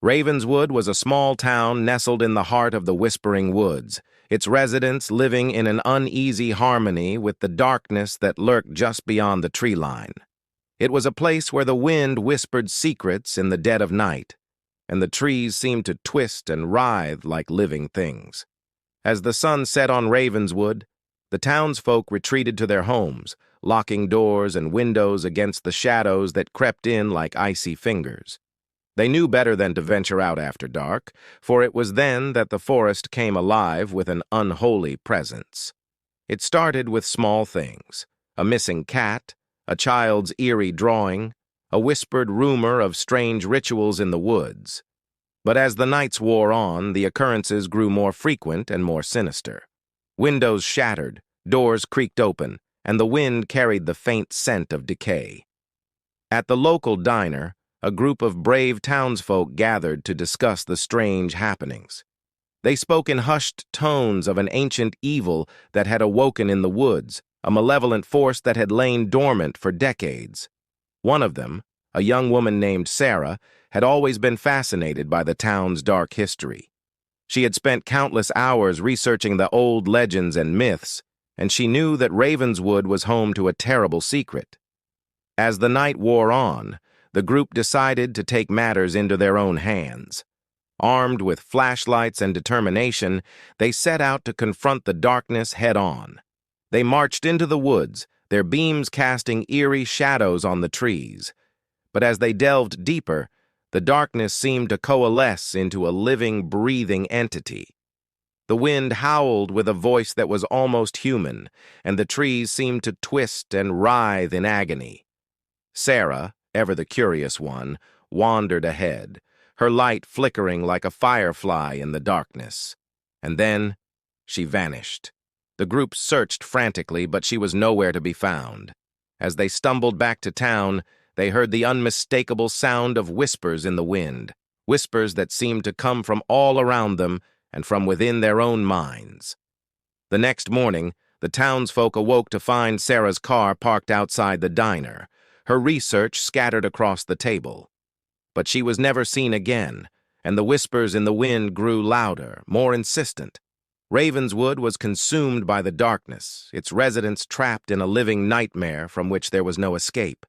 Ravenswood was a small town nestled in the heart of the Whispering Woods, its residents living in an uneasy harmony with the darkness that lurked just beyond the tree line. It was a place where the wind whispered secrets in the dead of night, and the trees seemed to twist and writhe like living things. As the sun set on Ravenswood, the townsfolk retreated to their homes, locking doors and windows against the shadows that crept in like icy fingers. They knew better than to venture out after dark, for it was then that the forest came alive with an unholy presence. It started with small things: a missing cat, a child's eerie drawing, a whispered rumor of strange rituals in the woods. But as the nights wore on, the occurrences grew more frequent and more sinister. Windows shattered, doors creaked open, and the wind carried the faint scent of decay. At the local diner, a group of brave townsfolk gathered to discuss the strange happenings. They spoke in hushed tones of an ancient evil that had awoken in the woods, a malevolent force that had lain dormant for decades. One of them, a young woman named Sarah, had always been fascinated by the town's dark history. She had spent countless hours researching the old legends and myths, and she knew that Ravenswood was home to a terrible secret. As the night wore on, the group decided to take matters into their own hands. Armed with flashlights and determination, they set out to confront the darkness head-on. They marched into the woods, their beams casting eerie shadows on the trees. But as they delved deeper, the darkness seemed to coalesce into a living, breathing entity. The wind howled with a voice that was almost human, and the trees seemed to twist and writhe in agony. Sarah, ever the curious one, wandered ahead, her light flickering like a firefly in the darkness. And then she vanished. The group searched frantically, but she was nowhere to be found. As they stumbled back to town, they heard the unmistakable sound of whispers in the wind, whispers that seemed to come from all around them and from within their own minds. The next morning, the townsfolk awoke to find Sarah's car parked outside the diner, her research scattered across the table. But she was never seen again, and the whispers in the wind grew louder, more insistent. Ravenswood was consumed by the darkness, its residents trapped in a living nightmare from which there was no escape.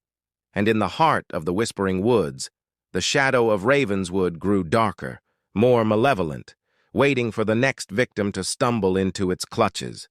And in the heart of the Whispering Woods, the shadow of Ravenswood grew darker, more malevolent, waiting for the next victim to stumble into its clutches.